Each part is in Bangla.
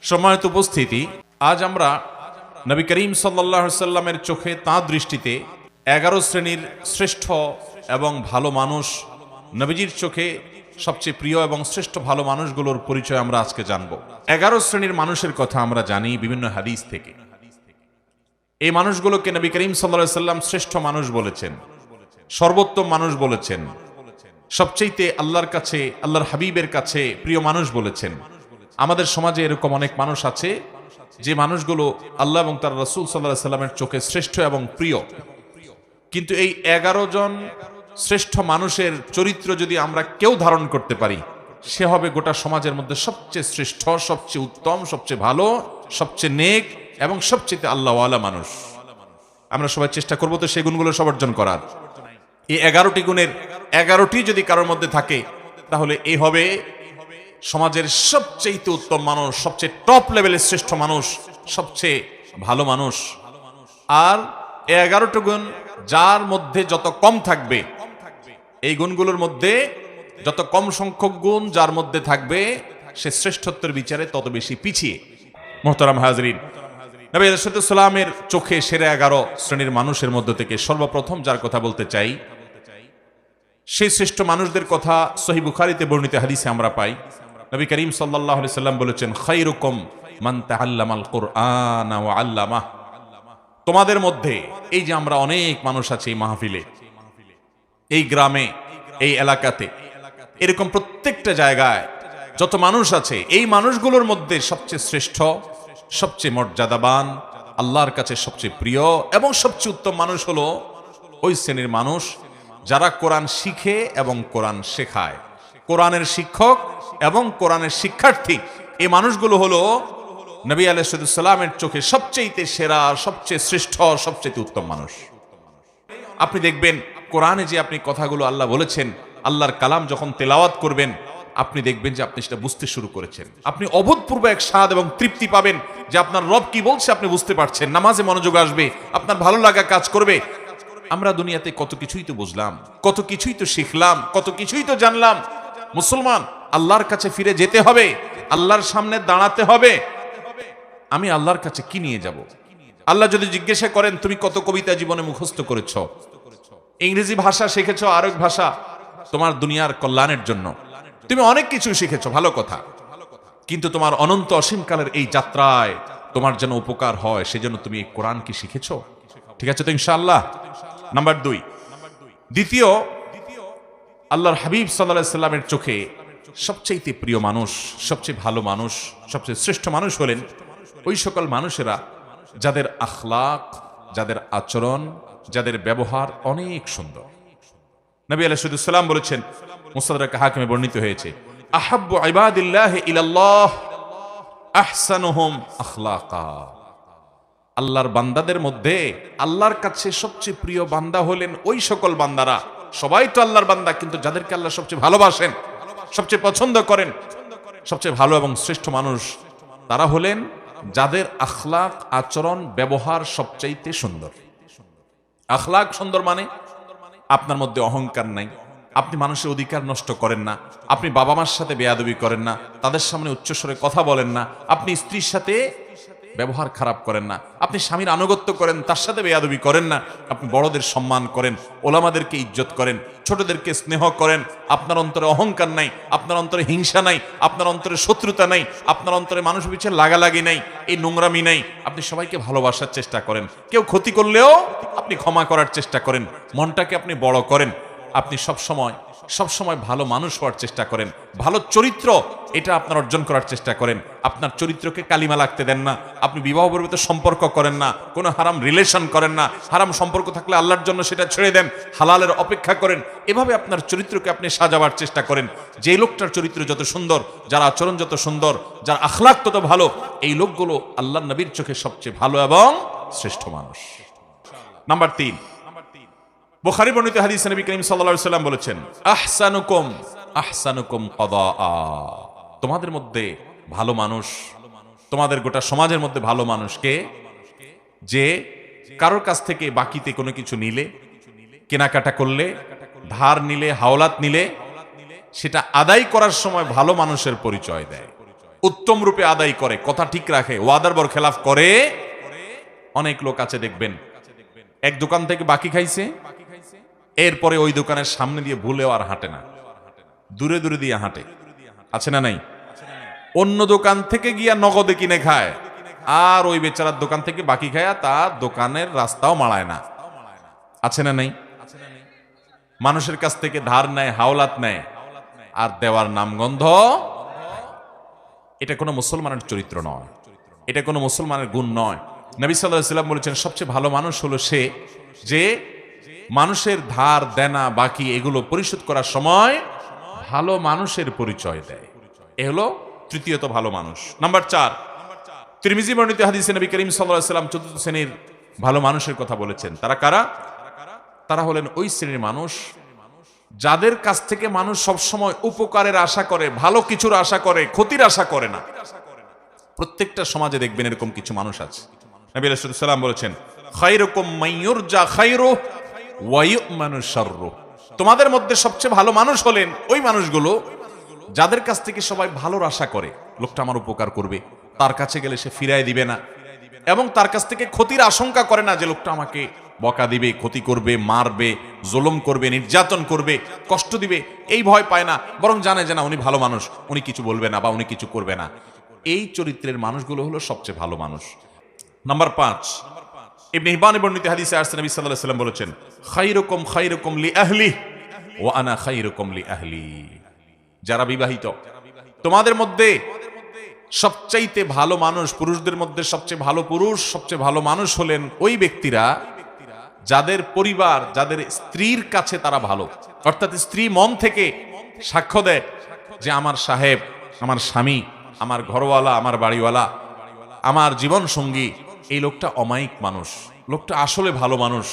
সম্মানিত উপস্থিতি, আজ আমরা নবী করিম সাল্লাল্লাহু আলাইহি সাল্লামের চোখে তাঁর দৃষ্টিতে 11 শ্রেণীর শ্রেষ্ঠ এবং ভালো মানুষ, নবীজির চোখে সবচেয়ে প্রিয় এবং শ্রেষ্ঠ ভালো মানুষগুলোর পরিচয় আমরা আজকে জানব। 11 শ্রেণীর মানুষের কথা আমরা জানি বিভিন্ন হাদিস থেকে। এই মানুষগুলোকে নবী করিম সাল্লাল্লাহু আলাইহি সাল্লাম শ্রেষ্ঠ মানুষ বলেছেন, সর্বোত্তম মানুষ বলেছেন, সবচেয়ে আল্লাহর কাছে, আল্লাহর হাবিবের কাছে প্রিয় মানুষ বলেছেন। আমাদের সমাজে এরকম অনেক মানুষ আছে যে মানুষগুলো আল্লাহ এবং তার রাসূল সাল্লাল্লাহু আলাইহি সাল্লামের চোখে শ্রেষ্ঠ এবং প্রিয়, কিন্তু এই 11 জন শ্রেষ্ঠ মানুষের চরিত্র যদি আমরা কেউ ধারণ করতে পারি, সে হবে গোটা সমাজের মধ্যে সবচেয়ে শ্রেষ্ঠ, সবচেয়ে উত্তম, সবচেয়ে ভালো, সবচেয়ে নেক এবং সবচেয়ে আল্লাহওয়ালা মানুষ। আমরা সবাই চেষ্টা করবো তো সেই গুণগুলো সব অর্জন করার। এই 11টি গুণের 11টি যদি কারোর মধ্যে থাকে, তাহলে এই হবে সমাজের সবচেয়ে উত্তম মানুষ, সবচেয়ে টপ লেভেলের শ্রেষ্ঠ মানুষ, সবচেয়ে ভালো মানুষ। আর এই 11টি গুণ যার মধ্যে যত কম থাকবে, এই গুণগুলোর মধ্যে যত কম সংখ্যক গুণ যার মধ্যে থাকবে, সে শ্রেষ্ঠত্বের বিচারে তত বেশি পিছিয়ে। মুহতারাম হাজরিন, নবী আলাইহিস সালামের চোখে সেরা 11 শ্রেণীর মানুষের মধ্যে থেকে সর্বপ্রথম যার কথা বলতে চাই, সেই শ্রেষ্ঠ মানুষদের কথা সহিহ বুখারীতে বর্ণিত হাদিসে আমরা পাই। নবী করিম সাল্লাল্লাহু আলাইহি সাল্লাম বলেছেন, খায়রুকুম মান তাআল্লামাল কুরআন ওয়া আল্লামাহ। তোমাদের মধ্যে, এই যে আমরা অনেক মানুষ আছি এই মাহফিলে, এই গ্রামে, এই এলাকাতে, এরকম প্রত্যেকটা জায়গায় যত মানুষ আছে, এই মানুষগুলোর মধ্যে সবচেয়ে শ্রেষ্ঠ, সবচেয়ে মর্যাদাবান, আল্লাহর কাছে সবচেয়ে প্রিয় এবং সবচেয়ে উত্তম মানুষ হলো ওই শ্রেণীর মানুষ যারা কোরআন শিখে এবং কোরআন শেখায়। কোরআনের শিক্ষক এবং কোরআনের শিক্ষার্থী, এই মানুষগুলো হলো নবী আলাইহিস সালামের চোখে সবচেয়ে সেরা, সবচেয়ে শ্রেষ্ঠ, সবচেয়ে উত্তম মানুষ। আপনি দেখবেন কোরআনে যে আপনি কথাগুলো আল্লাহ বলেছেন, আল্লাহর কালাম যখন তেলাওয়াত করবেন, আপনি দেখবেন যে আপনি সেটা বুঝতে শুরু করেছেন। আপনি অভূতপূর্ব এক স্বাদ এবং তৃপ্তি পাবেন যে আপনার রব কি বলছে আপনি বুঝতে পারছেন। নামাজে মনোযোগ আসবে, আপনার ভালো লাগা কাজ করবে। আমরা দুনিয়াতে কত কিছুই তো বুঝলাম, কত কিছুই তো শিখলাম, কত কিছুই তো জানলাম। মুসলমান, আল্লাহর কাছে ফিরে যেতে হবে, আল্লাহর সামনে দাঁড়াতে হবে। আমি আল্লাহর কাছে কি নিয়ে যাব? আল্লাহ যদি জিজ্ঞাসা করেন, তুমি কত কবিতা জীবনে মুখস্থ করেছো, ইংরেজি ভাষা শিখেছো, আরেক ভাষা তোমার দুনিয়ার কল্যাণের জন্য, তুমি অনেক কিছু শিখেছো, ভালো কথা, কিন্তু তোমার অনন্ত অসীমকালের এই যাত্রায় তোমার যেন উপকার হয়, সেজন্য তুমি এই কোরআন কি শিখেছো? ঠিক আছে তো ইনশাআল্লাহ। নাম্বার 2, দ্বিতীয়, আল্লাহর হাবিব সাল্লাল্লাহু আলাইহি সাল্লামের চোখে সবচেয়ে প্রিয় মানুষ, সবচেয়ে ভালো মানুষ, সবচেয়ে শ্রেষ্ঠ মানুষ হলেন ওই সকল মানুষেরা যাদের আখলাক, যাদের আচরণ, যাদের ব্যবহার অনেক সুন্দর। নবী আলাইহিস সালাম বলেছেন, মুসনাদ হাকিমে বর্ণিত হয়েছে, আহাব্বু ইবাদিল্লাহি ইলাল্লাহ আহসানুহুম আখলাকা। আল্লাহর বান্দাদের মধ্যে আল্লাহর কাছে সবচেয়ে প্রিয় বান্দা হলেন ওই সকল বান্দারা, সবাই তো আল্লাহর বান্দা, কিন্তু যাদেরকে আল্লাহ সবচেয়ে ভালোবাসেন, সবচেয়ে পছন্দ করেন, সবচেয়ে ভালো এবং শ্রেষ্ঠ মানুষ তারা হলেন যাদের আখলাক, আচরণ, ব্যবহার সবচাইতে সুন্দর। আখলাক সুন্দর মানে আপনার মধ্যে অহংকার নাই, আপনি মানুষের অধিকার নষ্ট করেন না, আপনি বাবা মার সাথে বেয়াদবি করেন না, তাদের সামনে উচ্চস্বরে কথা বলেন না, আপনি স্ত্রীর সাথে ব্যবহার খারাপ করেন না, আপনি স্বামীর আনুগত্য করেন, তার সাথে বেয়াদবি করেন না, আপনি বড়দের সম্মান করেন, ওলামাদেরকে ইজ্জত করেন, ছোটদেরকে স্নেহ করেন, আপনার অন্তরে অহংকার নাই, আপনার অন্তরে হিংসা নাই, আপনার অন্তরে শত্রুতা নাই, আপনার অন্তরে মানুষের পিছনে লাগালাগি নাই, এই নোংরামি নাই, আপনি সবাইকে ভালোবাসার চেষ্টা করেন, কেউ ক্ষতি করলেও আপনি ক্ষমা করার চেষ্টা করেন, মনটাকে আপনি বড় করেন, আপনি সবসময় ভালো মানুষ হওয়ার চেষ্টা করেন, ভালো চরিত্র এটা আপনার অর্জন করার চেষ্টা করেন, আপনার চরিত্রকে কালিমা লাগতে দেন না, আপনি বিবাহ পর্বিত সম্পর্ক করেন না, কোনো হারাম রিলেশন করেন না, হারাম সম্পর্ক থাকলে আল্লাহর জন্য সেটা ছেড়ে দেন, হালালের অপেক্ষা করেন, এভাবে আপনার চরিত্রকে আপনি সাজাবার চেষ্টা করেন। যে লোকটার চরিত্র যত সুন্দর, যার আচরণ যত সুন্দর, যার আখলাক তত ভালো, এই লোকগুলো আল্লাহর নবীর চোখে সবচেয়ে ভালো এবং শ্রেষ্ঠ মানুষ। নাম্বার 3, বুখারী বর্ণিত হাদিসে নবী করিম সাল্লাল্লাহু আলাইহি সাল্লাম বলেছেন, আহসানুকুম কদাআ। তোমাদের মধ্যে ভালো মানুষ, তোমাদের গোটা সমাজের মধ্যে ভালো মানুষকে, যে কারোর কাছ থেকে বাকিতে কোনো কিছু নিলে, কেনাকাটা করলে, ধার নিলে, হাওলাত নিলে, সেটা আদায় করার সময় ভালো মানুষের পরিচয় দেয়। উত্তম রূপে আদায় করে, কথা ঠিক রাখে, ওয়াদার বর খেলাফ করে। অনেক লোক আছে দেখবেন এক দোকান থেকে বাকি খাইছে, এরপরে ওই দোকানের সামনে দিয়ে ভুলেও আর হাঁটে না, দূরে দূরে দিয়ে হাঁটে। আছে না নাই? অন্য দোকান থেকে গিয়া নগদে কিনে খায়, আর ওই বেচারার দোকান থেকে বাকি খায়, তার দোকানের রাস্তাও মাড়ায় না। আছে না নাই? মানুষের কাছ থেকে ধার নেয়, হাওলাত নেয়, আর দেওয়ার নামগন্ধ। এটা কোনো মুসলমানের চরিত্র নয়, এটা কোনো মুসলমানের গুণ নয়। নবী সাল্লাল্লাহু আলাইহি ওয়াসাল্লাম বলেছেন সবচেয়ে ভালো মানুষ হলো সে যে মানুষের ধার দেনা বাকি এগুলো পরিশোধ করার সময় ভালো মানুষের পরিচয় দেয়। এ হলো তৃতীয়ত ভালো মানুষ। নাম্বার 4, তিরমিজি বর্ণিত হাদিসে নবী করিম সাল্লাল্লাহু আলাইহি ওয়াসাল্লাম চতুর্থ শ্রেণীর ভালো মানুষের কথা বলেছেন। তারা কারা? তারা হলেন ওই শ্রেণীর মানুষ যাদের কাছ থেকে মানুষ সবসময় উপকারের আশা করে, ভালো কিছুর আশা করে, ক্ষতির আশা করে না। প্রত্যেকটা সমাজে দেখবেন এরকম কিছু মানুষ আছে। নবী আলাইহিস সালাম বলেছেন, খায়রুকুম মাইয়ুরজা খায়রুহু ওয়া ইউ'মানু শাররুহু। তোমাদের মধ্যে সবচেয়ে ভালো মানুষ হলেন ওই মানুষগুলো যাদের কাছ থেকে সবাই ভালোর আশা করে, লোকটা আমার উপকার করবে, তার কাছে গেলে সে ফিরায় দিবে না, এবং তার কাছ থেকে ক্ষতির আশঙ্কা করে না যে লোকটা আমাকে বকা দিবে, ক্ষতি করবে, মারবে, জুলুম করবে, নির্যাতন করবে, কষ্ট দিবে, এই ভয় পায় না, বরং জানে যে না উনি ভালো মানুষ, উনি কিছু বলবে না বা উনি কিছু করবে না। এই চরিত্রের মানুষগুলো হলো সবচেয়ে ভালো মানুষ। নাম্বার 5, ইবনে হিব্বান বর্ণিত হাদিসে আসছে নবী সাল্লাল্লাহু আলাইহি ওয়াসাল্লাম বলেছেন, খায়রুকুম খায়রুকুম লি আহলি ওয়া আনা খায়রুকুম লি আহলি। যারা বিবাহিত, তোমাদের মধ্যে সবচাইতে ভালো মানুষ, পুরুষদের মধ্যে সবচেয়ে ভালো পুরুষ, সবচেয়ে ভালো মানুষ হলেন ওই ব্যক্তিরা যাদের পরিবার, যাদের স্ত্রীর কাছে তারা ভালো। অর্থাৎ স্ত্রী মন থেকে সাক্ষ্য দেয় যে আমার সাহেব, আমার স্বামী, আমার ঘরওয়ালা, আমার বাড়িওয়ালা, আমার জীবন সঙ্গী, এই লোকটা অমায়িক মানুষ, লোকটা আসলে ভালো মানুষ।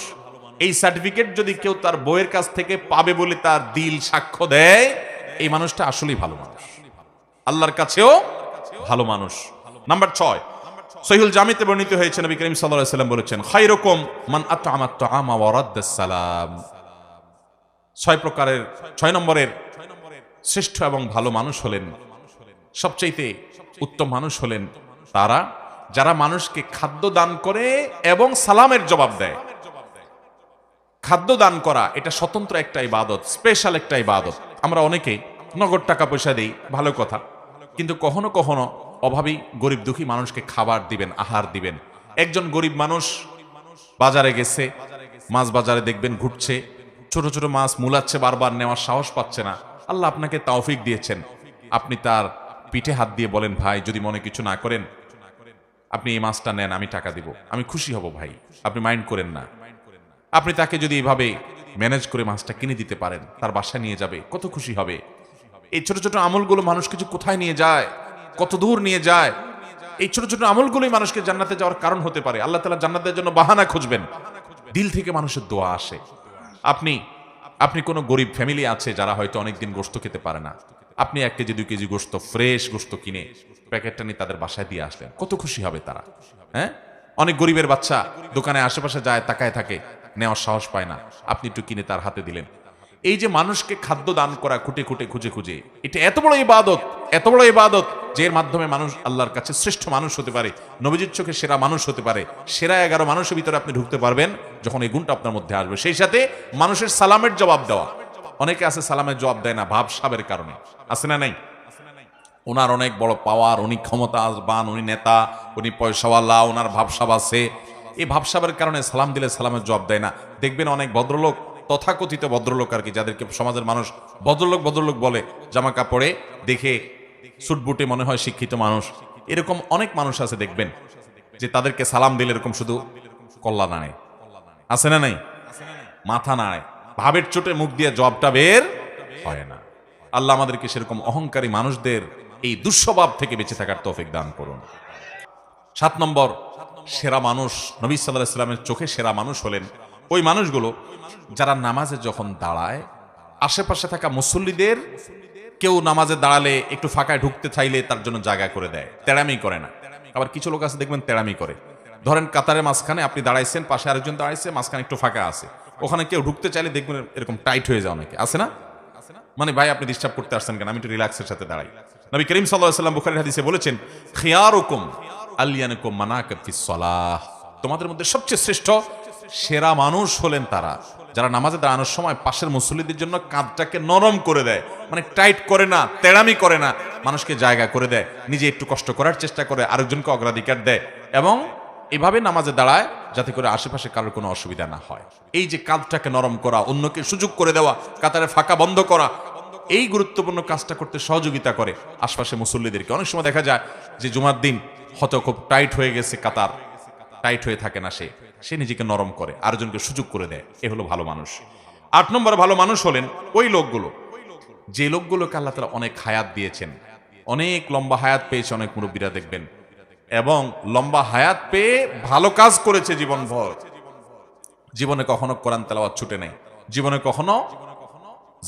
এই সার্টিফিকেট যদি কেউ তার বউয়ের কাছ থেকে পাবে বলে তার দিল সাক্ষ্য দেয়, এই মানুষটা আসলেই ভালো মানুষ, আল্লাহর কাছেও ভালো মানুষ। নাম্বার 6, সহিহুল জামিতে বর্ণিত হয়েছে নবী করিম সাল্লাল্লাহু আলাইহি ওয়াসাল্লাম বলেছেন, খায়রুকুম মান আত'আমা আত-তা'আমা ওয়া রাদ্দাস সালাম। 6 নম্বরের শ্রেষ্ঠ এবং ভালো মানুষ হলেন, সবচাইতে উত্তম মানুষ হলেন তারা যারা মানুষকে খাদ্য দান করে এবং সালামের জবাব দেয়। খাদ্য দান করা এটা স্বতন্ত্র একটা ইবাদত, স্পেশাল একটা ইবাদত। আমরা অনেকে নগদ টাকা পয়সা দেই, ভালো কথা, কিন্তু কখনো কখনো অভাবী গরিব দুঃখী মানুষকে খাবার দিবেন, আহার দিবেন। একজন গরিব মানুষ বাজারে গেছে, মাছ বাজারে দেখবেন ঘুরছে, ছোট ছোট মাছ মুলাচ্ছে, বারবার নেওয়ার সাহস পাচ্ছে না। আল্লাহ আপনাকে তৌফিক দিয়েছেন, আপনি তার পিঠে হাত দিয়ে বলেন, ভাই যদি মনে কিছু না করেন আপনি এই মাছটা নেন, আমি টাকা দিব, আমি খুশি হব ভাই, আপনি মাইন্ড করেন না। আপনি তাকে যদি এইভাবে ম্যানেজ করে মাছটা কিনে দিতে পারেন, তার বাসায় নিয়ে যাবে, কত খুশি হবে। এই ছোট ছোট আমলগুলো মানুষ কিছু কোথায় নিয়ে যায়, কত দূর নিয়ে যায়। এই ছোট ছোট আমলগুলোই মানুষকে জান্নাতে যাওয়ার কারণ হতে পারে। আল্লাহ তাআলা জান্নাতের জন্য বাহানা খুঁজবেন, দিল থেকে মানুষের দোয়া আসে। আপনি কোনো গরিব ফ্যামিলি আছে যারা হয়তো অনেকদিন গোশত খেতে পারে না, আপনি 1 কেজি 2 কেজি গোশত, ফ্রেশ গোশত কিনে প্যাকেটটা নিয়ে তাদের বাসায় দিয়ে আসলেন, কত খুশি হবে তারা। হ্যাঁ, অনেক গরিবের বাচ্চা দোকানে আশেপাশে যায়, তাকায় থাকে, নেওয়ার সাহস পায় না, আপনি একটু কিনে তার হাতে দিলেন। এই যে মানুষকে খাদ্য দান করা, খুঁটে খুঁটে খুঁজে খুঁজে, এটা এত বড় ইবাদত, এত বড় ইবাদত, যে এর মাধ্যমে মানুষ আল্লাহর কাছে শ্রেষ্ঠ মানুষ হতে পারে, নবীজির চোখে সেরা মানুষ হতে পারে। সেরা 11 মানুষের ভিতরে আপনি ঢুকতে পারবেন যখন এই গুণটা আপনার মধ্যে আসবে। সেই সাথে মানুষের সালামের জবাব দেওয়া। অনেকে আছে সালামের জবাব দেয় না ভাবসাবের কারণে, আছে না নাই? ওনার অনেক বড় পাওয়ার, উনি ক্ষমতাবান, উনি নেতা, উনি পয়সাওয়ালা, ওনার ভাবসাব আছে, এই ভাবসাবের কারণে সালাম দিলে সালামের জবাব দেয় না। দেখবেন অনেক ভদ্রলোক, তথাকথিত ভদ্রলোক আর কি, যাদেরকে সমাজের মানুষ ভদ্রলোক ভদ্রলোক বলে, জামা কাপড়ে দেখে সুটবুটে মনে হয় শিক্ষিত মানুষ, এরকম অনেক মানুষ আছে দেখবেন যে তাদেরকে সালাম দিলে এরকম শুধু কল্লা নাড়ে, আছে না নাই? মাথা নাড়ে, ভাবের চোটে মুখ দিয়ে জবাবটা বের হয় না। আল্লাহ আমাদেরকে সেরকম অহংকারী মানুষদের এই দুঃস্বভাব থেকে বেঁচে থাকার তৌফিক দান করুন। 7 নম্বর সেরা মানুষ, নবী সাল্লাল্লাহু আলাইহি ওয়াসাল্লামের চোখে সেরা মানুষ হলেন ওই মানুষগুলো যারা নামাজে যখন দাঁড়ায়, আশেপাশে থাকা মুসল্লিদের কেউ নামাজে দাঁড়ালে একটু ফাঁকায় ঢুকতে চাইলে তার জন্য জায়গা করে দেয়, তেড়ামি করে না। আবার কিছু লোক আছে দেখবেন তেড়ামি করে। ধরেন কাতারের মাঝখানে আপনি দাঁড়াইছেন, পাশে আরেকজন দাঁড়াইছে, মাঝখানে একটু ফাঁকা আছে, ওখানে কেউ ঢুকতে চাইলে দেখবেন এরকম টাইট হয়ে যায় অনেকে, আছে না? মানে ভাই আপনি ডিস্টার্ব করতে আসছেন কেন, আমি একটু রিল্যাক্সের সাথে দাঁড়াই। নবী করিম সাল্লাল্লাহু আলাইহি ওয়াসাল্লাম বুখারীর হাদিসে বলেছেন, খিয়ারুকুম আলিয়ানুকুম মানাকিব ফিস সালাহ, তোমাদের মধ্যে সবচেয়ে শ্রেষ্ঠ সেরা মানুষ হলেন তারা যারা নামাজে দাঁড়ানোর সময় পাশের মুসল্লিদের জন্য কাঁধটাকে নরম করে দেয়, মানে টাইট করে না, তেড়ামি করে না, মানুষকে জায়গা করে দেয়, নিজে একটু কষ্ট করার চেষ্টা করে, আরেকজনকে অগ্রাধিকার দেয়, এবং এভাবে নামাজে দাঁড়ায় যাতে করে আশেপাশে কারোর কোনো অসুবিধা না হয়। এই যে কাঁধটাকে নরম করা, অন্যকে সুযোগ করে দেওয়া, কাতারে ফাঁকা বন্ধ করা, এই গুরুত্বপূর্ণ কাজটা করতে সহযোগিতা করে আশপাশে মুসল্লিদেরকে। অনেক সময় দেখা যায় যে জুমার দিন হয়তো খুব টাইট হয়ে গেছে, কাতার টাইট হয়ে থাকে না, সে নিজেকে নরম করে, আরেকজনকে সুযোগ করে দেয়। এ হলো ভালো মানুষ। 8 নম্বর ভালো মানুষ হলেন ওই লোকগুলো যে লোকগুলোকে আল্লাহ তাআলা অনেক হায়াত দিয়েছেন, অনেক লম্বা হায়াত পেয়েছে অনেক মুরব্বীরা দেখবেন, এবং লম্বা হায়াত পেয়ে ভালো কাজ করেছে জীবনভর, জীবনে কখনো কোরআন তেলাওয়াত ছুটে নেই, জীবনে কখনো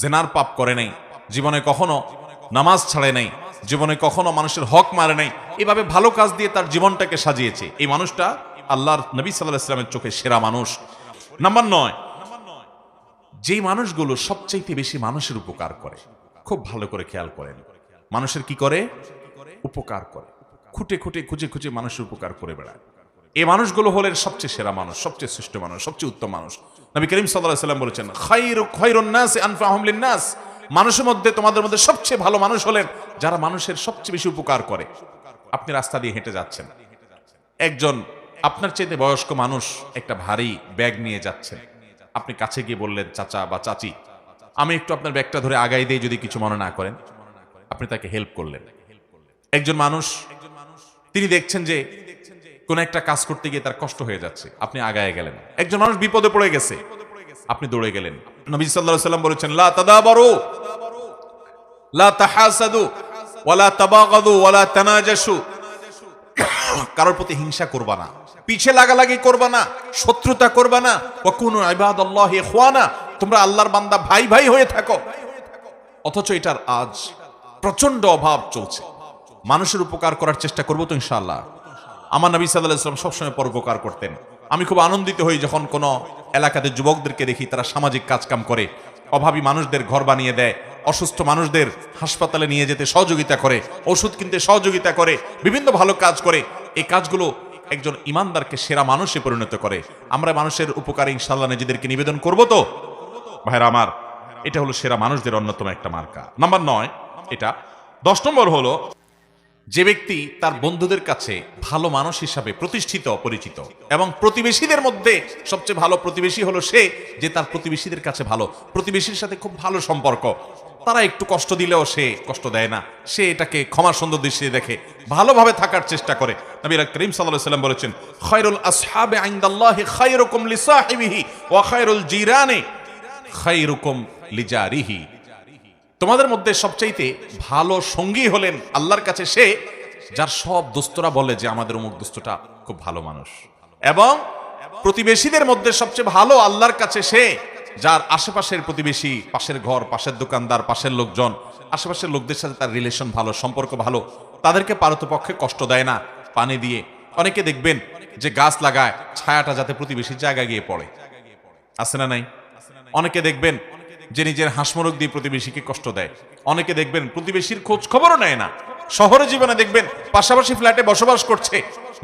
জেনার পাপ করে নাই, জীবনে কখনো নামাজ ছাড়ে নাই, জীবনে কখনো মানুষের হক মারে নাই, এভাবে ভালো কাজ দিয়ে তার জীবনটাকে সাজিয়েছে। এই মানুষটা আল্লাহর নবী সাল্লাল্লাহু আলাইহি ওয়াসাল্লামের চোখে সেরা মানুষ। নাম্বার 9, যেই মানুষগুলো সবচাইতে বেশি মানুষের উপকার করে। খুব ভালো করে খেয়াল করেন, মানুষের কি করে? উপকার করে, খুঁটে খুঁটে খুঁজে খুঁজে মানুষের উপকার করে বেড়ায়। এই মানুষগুলো হলেন সবচেয়ে সেরা মানুষ, সবচেয়ে শ্রেষ্ঠ মানুষ, সবচেয়ে উত্তম মানুষ। নবী করিম সাল্লাল্লাহু আলাইহি ওয়াসাল্লাম বলেছেন, খায়রুন নাসি আনফাহুম লিন-নাস, মানুষের মধ্যে তোমাদের মধ্যে সবচেয়ে ভালো মানুষ হলেন যারা মানুষের সবচেয়ে বেশি উপকার করে। আপনি রাস্তা দিয়ে হেঁটে যাচ্ছেন, একজন আপনার চাইতে বয়স্ক মানুষ একটা ভারী ব্যাগ নিয়ে যাচ্ছেন, আপনি কাছে গিয়ে বললেন, চাচা বা চাচি, আমি একটু আপনার ব্যাগটা ধরে আগাই দেই যদি কিছু মনে না করেন। আপনি তাকে হেল্প করলেন। একজন মানুষ তিনি দেখছেন যে কোন একটা কাজ করতে গিয়ে তার কষ্ট হয়ে যাচ্ছে, আপনি আগায় গেলেন। একজন মানুষ বিপদে পড়ে গেছে, আপনি দৌড়ে গেলেন। নবী সাল্লাল্লাহু আলাইহি ওয়াসাল্লাম বলেছেন, লা তাদাবারু লা তাহাসাদু ওয়ালা তাবাগাদু ওয়ালা তানাজাসু, কারোর প্রতি হিংসা করবা না, পিছে লাগালাগি করবা না, শত্রুতা করবা না। ওয়া কুনু ইবাদাল্লাহি ইখওয়ানা, তোমরা আল্লাহর বান্দা ভাই ভাই হয়ে থাকো। অথচ এটার আজ প্রচন্ড অভাব চলছে। মানুষের উপকার করার চেষ্টা করবো তো ইনশাআল্লাহ। আমার নবী সাল্লাল্লাহু আলাইহি ওয়াসাল্লাম সবসময় পরোপকার করতেন। আমি খুব আনন্দিত হই যখন কোনো এলাকাতে যুবকদেরকে দেখি তারা সামাজিক কাজকাম করে, অভাবী মানুষদের ঘর বানিয়ে দেয়, অসুস্থ মানুষদের হাসপাতালে নিয়ে যেতে সহযোগিতা করে, ওষুধ কিনতে সহযোগিতা করে, বিভিন্ন ভালো কাজ করে। এই কাজগুলো একজন ইমানদারকে সেরা মানুষে পরিণত করে। আমরা মানুষের উপকারে ইনশাআল্লাহ নিজেদেরকে নিবেদন করব তো ভাইরা আমার। এটা হলো সেরা মানুষদের অন্যতম একটা মার্কা। নাম্বার 9 এটা। 10 নম্বর হলো যে ব্যক্তি তার বন্ধুদের কাছে ভালো মানুষ হিসাবে প্রতিষ্ঠিত, পরিচিত, এবং প্রতিবেশীদের মধ্যে সবচেয়ে ভালো প্রতিবেশী হলো সে যে তার প্রতিবেশীদের কাছে ভালো, প্রতিবেশীর সাথে খুব ভালো সম্পর্ক, তারা একটু কষ্ট দিলেও সে কষ্ট দেয় না, সে এটাকে ক্ষমা সুন্দর দৃষ্টিতে দেখে, ভালোভাবে থাকার চেষ্টা করে। নবী করিম সাল্লাল্লাহু আলাইহি ওয়াসাল্লাম বলেছেন, খায়রুল আসহাবি ইনদাল্লাহি খায়রুকুম লিসাহিবিহি ওয়া খায়রুল জিরানি খায়রুকুম লিজারিহি, তোমাদের মধ্যে সবচাইতে ভালো সঙ্গী হলেন আল্লাহর কাছে সে যার সব দোস্তরা বলে যে আমাদের অমুক দোস্তটা খুব ভালো মানুষ, এবং প্রতিবেশীদের মধ্যে সবচেয়ে ভালো আল্লাহর কাছে সে যার আশেপাশের প্রতিবেশী, পাশের ঘর, পাশের দোকানদার, পাশের লোকজন, আশেপাশের লোকদের সাথে তার রিলেশন ভালো, সম্পর্ক ভালো, তাদেরকে পারতপক্ষে কষ্ট দেয় না পানি দিয়ে। অনেকে দেখবেন যে গাছ লাগায় ছায়াটা যাতে প্রতিবেশীর জায়গায় গিয়ে পড়ে, আছে না নাই? অনেকে দেখবেন যে নিজের হাঁসমরক দিয়ে প্রতিবেশীকে কষ্ট দেয়। অনেকে দেখবেন প্রতিবেশীর খোঁজ খবরও নেয় না। শহরে জীবনে দেখবেন পাশাপাশি ফ্ল্যাটে বসবাস করছে,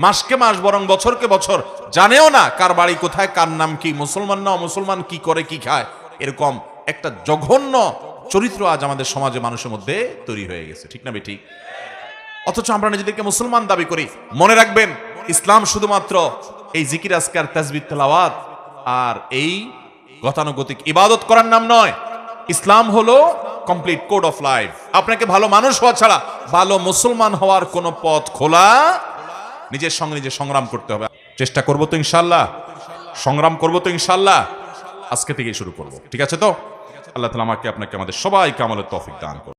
মাসকে মাস বরং বছরকে বছর জানেও না কার বাড়ি কোথায়, কার নাম কি, মুসলমান না অমুসলমান, কি করে কি খায়। এরকম একটা জঘন্য চরিত্র আজ আমাদের সমাজে মানুষের মধ্যে তৈরি হয়ে গেছে, ঠিক না বেঠিক? অথচ আমরা নিজেদেরকে মুসলমান দাবি করি। মনে রাখবেন, ইসলাম শুধুমাত্র এই জিকির আজকার তাসবিহ তেলাওয়াত আর এই গতানুগতিক ইবাদত করার নাম নয়। ইসলাম হলো কমপ্লিট কোড অফ লাইফ। আপনাকে ভালো মানুষ হওয়া ছাড়া ভালো মুসলমান হওয়ার কোনো পথ খোলা, নিজের সঙ্গে নিজে সংগ্রাম করতে হবে। চেষ্টা করবো তো ইনশাআল্লাহ, সংগ্রাম করবো তো ইনশাআল্লাহ। আজকে থেকেই শুরু করবো, ঠিক আছে তো? আল্লাহ তাআলা আমাকে আপনাকে আমাদের সবাইকে আমলের তৌফিক দান করুন।